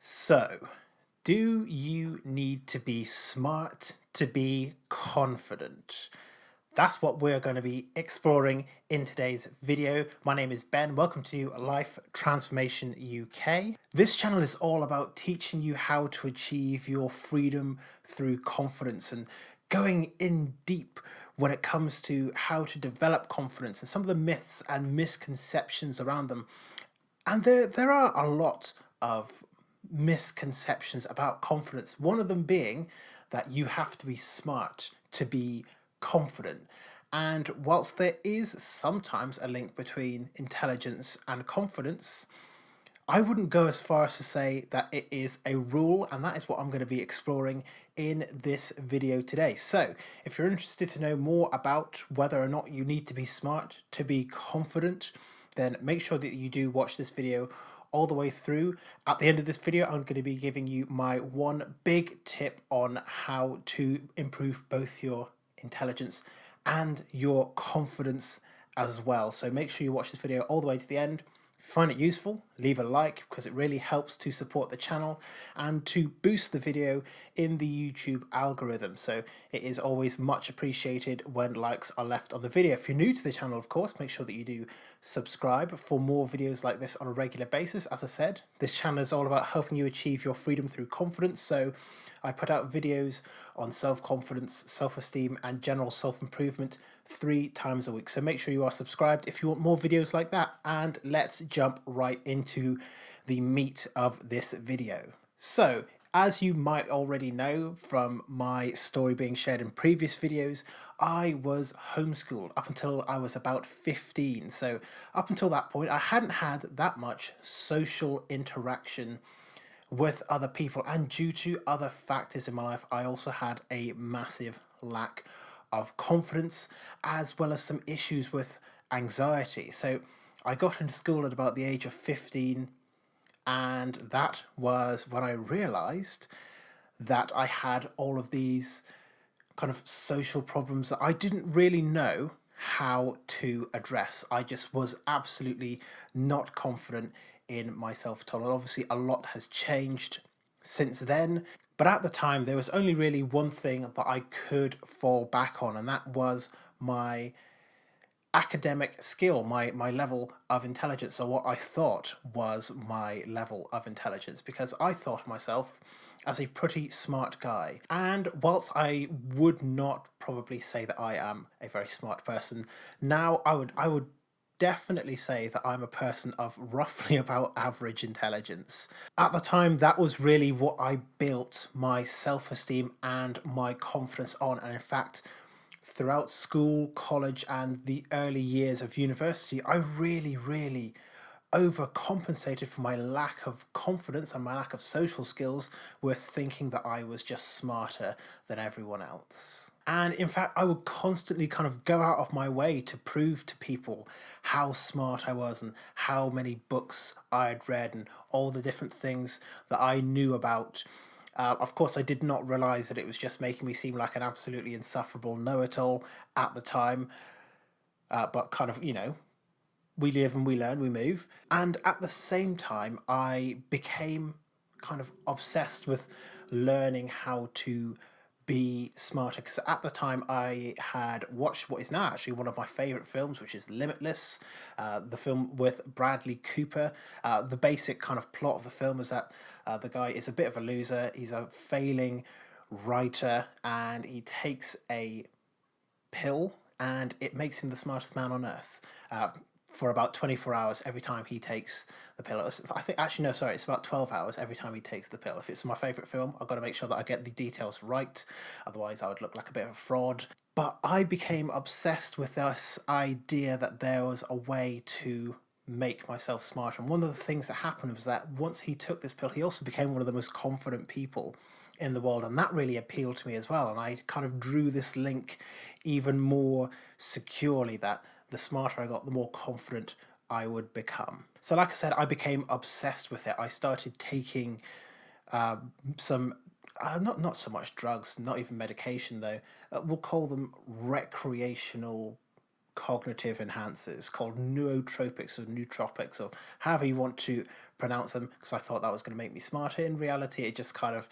So, do you need to be smart to be confident? That's what we're going to be exploring in today's video. My name is Ben. Welcome to Life Transformation UK. This channel is all about teaching you how to achieve your freedom through confidence and going in deep when it comes to how to develop confidence and some of the myths and misconceptions around them. And there are a lot of misconceptions about confidence. One of them being that you have to be smart to be confident. And whilst there is sometimes a link between intelligence and confidence, I wouldn't go as far as to say that it is a rule, and that is what I'm going to be exploring in this video today. So, if you're interested to know more about whether or not you need to be smart to be confident, then make sure that you do watch this video all the way through. At the end of this video, I'm going to be giving you my one big tip on how to improve both your intelligence and your confidence as well. So make sure you watch this video all the way to the end. If you find it useful, leave a like because it really helps to support the channel and to boost the video in the YouTube algorithm. So it is always much appreciated when likes are left on the video. If you're new to the channel, of course, make sure that you do subscribe for more videos like this on a regular basis. As I said, this channel is all about helping you achieve your freedom through confidence. So I put out videos on self-confidence, self-esteem, and general self-improvement 3 times a week. So make sure you are subscribed if you want more videos like that. And let's jump right into the meat of this video. So, as you might already know from my story being shared in previous videos, I was homeschooled up until I was about 15. So up until that point, I hadn't had that much social interaction with other people, and due to other factors in my life, I also had a massive lack of confidence as well as some issues with anxiety. So I got into school at about the age of 15, and that was when I realized that I had all of these kind of social problems that I didn't really know how to address. I just was absolutely not confident in myself at all. And obviously, a lot has changed since then. But at the time, there was only really one thing that I could fall back on, and that was my academic skill, my level of intelligence, or what I thought was my level of intelligence, because I thought of myself as a pretty smart guy. And whilst I would not probably say that I am a very smart person, now I would definitely say that I'm a person of roughly about average intelligence. At the time, that was really what I built my self-esteem and my confidence on. And in fact, throughout school, college, and the early years of university, I really overcompensated for my lack of confidence and my lack of social skills with thinking that I was just smarter than everyone else. And in fact, I would constantly kind of go out of my way to prove to people how smart I was and how many books I had read and all the different things that I knew about. Of course, I did not realize that it was just making me seem like an absolutely insufferable know-it-all at the time. But kind of, we live and we learn, we move. And at the same time, I became kind of obsessed with learning how to be smarter, because at the time I had watched what is now actually one of my favorite films, which is Limitless, the film with Bradley Cooper. The basic kind of plot of the film is that the guy is a bit of a loser, he's a failing writer, and he takes a pill and it makes him the smartest man on earth. For about 24 hours every time he takes the pill. I think, actually, no, sorry, it's about 12 hours every time he takes the pill. If it's my favourite film, I've got to make sure that I get the details right, otherwise I would look like a bit of a fraud. But I became obsessed with this idea that there was a way to make myself smarter. And one of the things that happened was that once he took this pill, he also became one of the most confident people in the world, and that really appealed to me as well. And I kind of drew this link even more securely, that the smarter I got, the more confident I would become. So like I said, I became obsessed with it. I started taking some, not so much drugs, not even medication though, we'll call them recreational cognitive enhancers, called nootropics or nootropics, or however you want to pronounce them because I thought that was going to make me smarter. In reality, it just kind of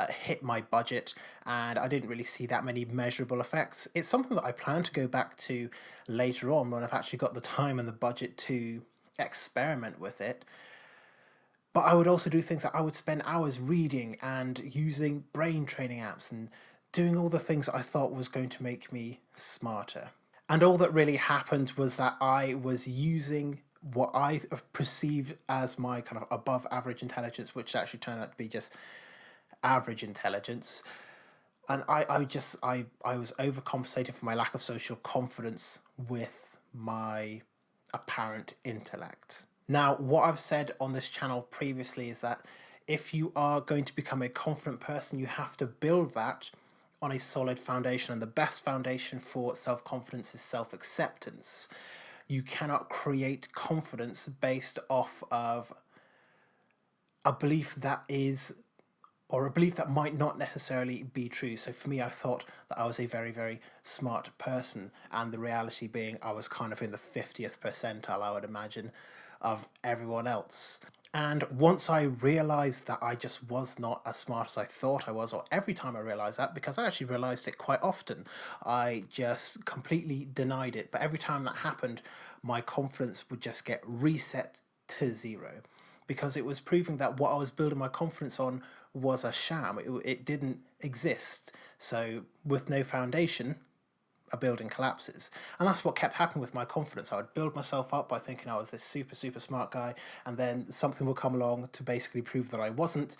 hit my budget, and I didn't really see that many measurable effects. It's something that I plan to go back to later on when I've actually got the time and the budget to experiment with it. But I would also do things like I would spend hours reading and using brain training apps and doing all the things that I thought was going to make me smarter. And all that really happened was that I was using what I perceived as my kind of above average intelligence, which actually turned out to be just average intelligence. And I was overcompensating for my lack of social confidence with my apparent intellect. Now, what I've said on this channel previously is that if you are going to become a confident person, you have to build that on a solid foundation. And the best foundation for self-confidence is self-acceptance. You cannot create confidence based off of a belief that is, or a belief that might not necessarily be true. So for me, I thought that I was a very, very smart person, and the reality being I was kind of in the 50th percentile, I would imagine, of everyone else. And once I realized that I just was not as smart as I thought I was, or every time I realized that, because I actually realized it quite often, I just completely denied it. But every time that happened, my confidence would just get reset to zero, because it was proving that what I was building my confidence on was a sham. It didn't exist. So with no foundation, a building collapses. And that's what kept happening with my confidence. I would build myself up by thinking I was this super, super smart guy, and then something would come along to basically prove that I wasn't,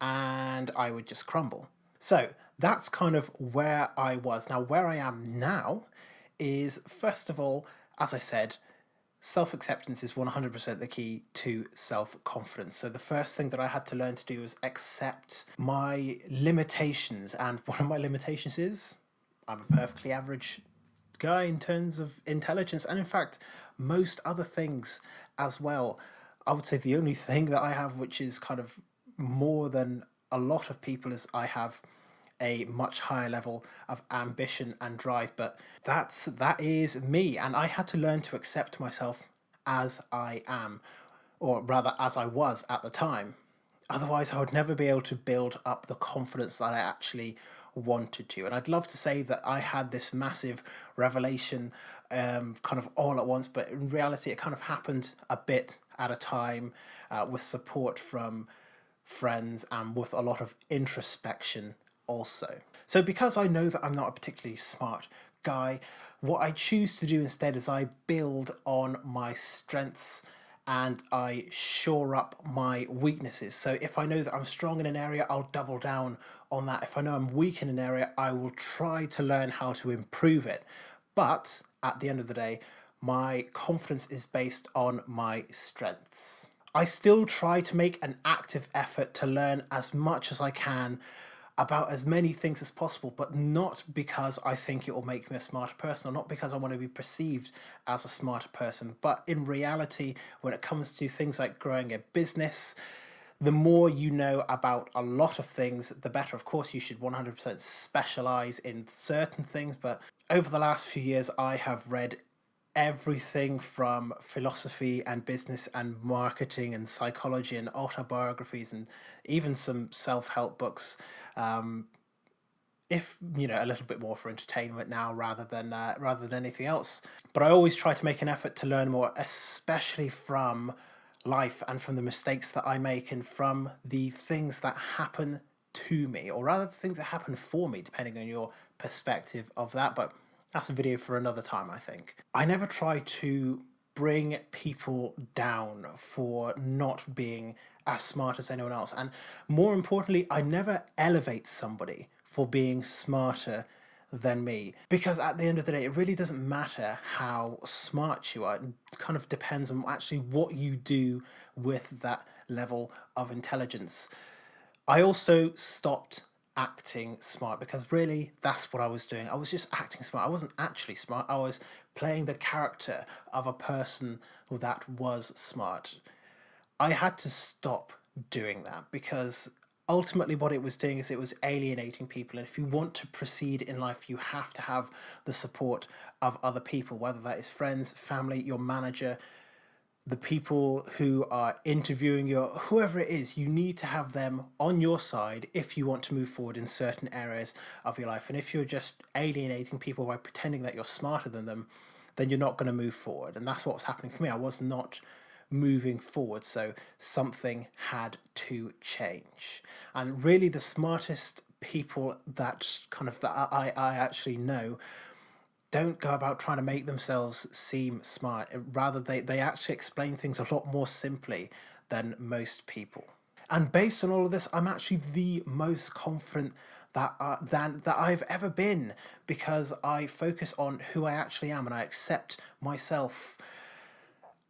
and I would just crumble. So that's kind of where I was. Now, where I am now is, first of all, as I said, self-acceptance is 100% the key to self-confidence. So the first thing that I had to learn to do was accept my limitations. And one of my limitations is I'm a perfectly average guy in terms of intelligence, and in fact, most other things as well. I would say the only thing that I have, which is kind of more than a lot of people, is I have a much higher level of ambition and drive. But that is me, and I had to learn to accept myself as I am, or rather as I was at the time. Otherwise, I would never be able to build up the confidence that I actually wanted to. And I'd love to say that I had this massive revelation kind of all at once, but in reality, it kind of happened a bit at a time, with support from friends and with a lot of introspection also. So because I know that I'm not a particularly smart guy, what I choose to do instead is I build on my strengths and I shore up my weaknesses. So if I know that I'm strong in an area, I'll double down on that. If I know I'm weak in an area, I will try to learn how to improve it. But at the end of the day, my confidence is based on my strengths. I still try to make an active effort to learn as much as I can about as many things as possible, but not because I think it will make me a smarter person, or not because I want to be perceived as a smarter person. But in reality, when it comes to things like growing a business, the more you know about a lot of things, the better. Of course, you should 100% specialize in certain things, but over the last few years, I have read everything from philosophy and business and marketing and psychology and autobiographies and even some self-help books, if a little bit more for entertainment now rather than anything else. But I always try to make an effort to learn more, especially from life and from the mistakes that I make and from the things that happen to me, or rather the things that happen for me, depending on your perspective of that. But that's a video for another time, I think. I never try to bring people down for not being as smart as anyone else. And more importantly, I never elevate somebody for being smarter than me. Because at the end of the day, it really doesn't matter how smart you are. It kind of depends on actually what you do with that level of intelligence. I also stopped acting smart, because really that's what I was doing. I was just acting smart. I wasn't actually smart. I was playing the character of a person that was smart. I had to stop doing that, because ultimately what it was doing is it was alienating people. And if you want to proceed in life, you have to have the support of other people, whether that is friends, family, your manager. the people who are interviewing you, whoever it is, you need to have them on your side if you want to move forward in certain areas of your life. And if you're just alienating people by pretending that you're smarter than them, then you're not going to move forward. And that's what was happening for me. I was not moving forward, so something had to change. And really, the smartest people that I actually know don't go about trying to make themselves seem smart. Rather, they actually explain things a lot more simply than most people. And based on all of this, I'm actually the most confident that I've ever been, because I focus on who I actually am and I accept myself,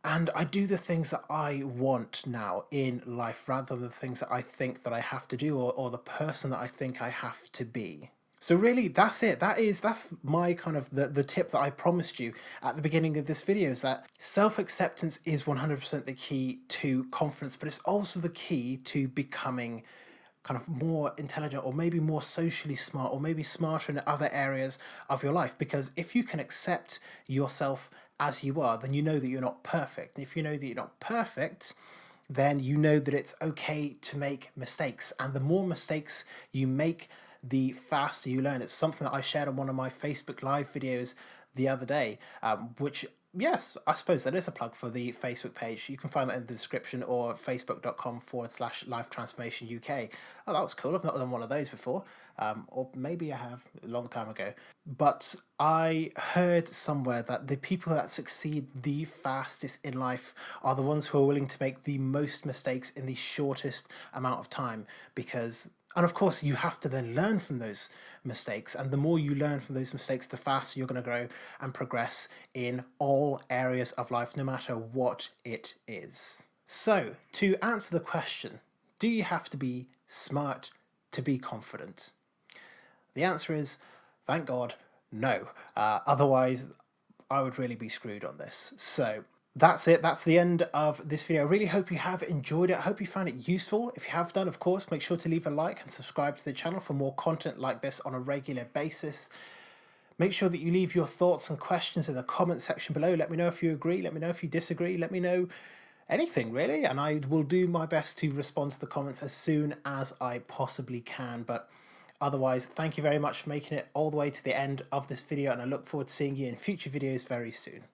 and I do the things that I want now in life rather than the things that I think that I have to do, or the person that I think I have to be. So really, that's it. That's my kind of the tip that I promised you at the beginning of this video, is that self-acceptance is 100% the key to confidence, but it's also the key to becoming kind of more intelligent, or maybe more socially smart, or maybe smarter in other areas of your life. Because if you can accept yourself as you are, then you know that you're not perfect. And if you know that you're not perfect, then you know that it's okay to make mistakes. And the more mistakes you make, the faster you learn. It's something that I shared on one of my Facebook Live videos the other day, which, yes, I suppose that is a plug for the Facebook page. You can find that in the description, or facebook.com/Life Transformation UK. Oh, that was cool. I've not done one of those before. Or maybe I have a long time ago. But I heard somewhere that the people that succeed the fastest in life are the ones who are willing to make the most mistakes in the shortest amount of time. And of course, you have to then learn from those mistakes. And the more you learn from those mistakes, the faster you're going to grow and progress in all areas of life, no matter what it is. So, to answer the question, do you have to be smart to be confident? The answer is, thank God, no. Otherwise, I would really be screwed on this. So, that's it. That's the end of this video. I really hope you have enjoyed it. I hope you found it useful. If you have done, of course, make sure to leave a like and subscribe to the channel for more content like this on a regular basis. Make sure that you leave your thoughts and questions in the comment section below. Let me know if you agree. Let me know if you disagree. Let me know anything, really. And I will do my best to respond to the comments as soon as I possibly can. But otherwise, thank you very much for making it all the way to the end of this video. And I look forward to seeing you in future videos very soon.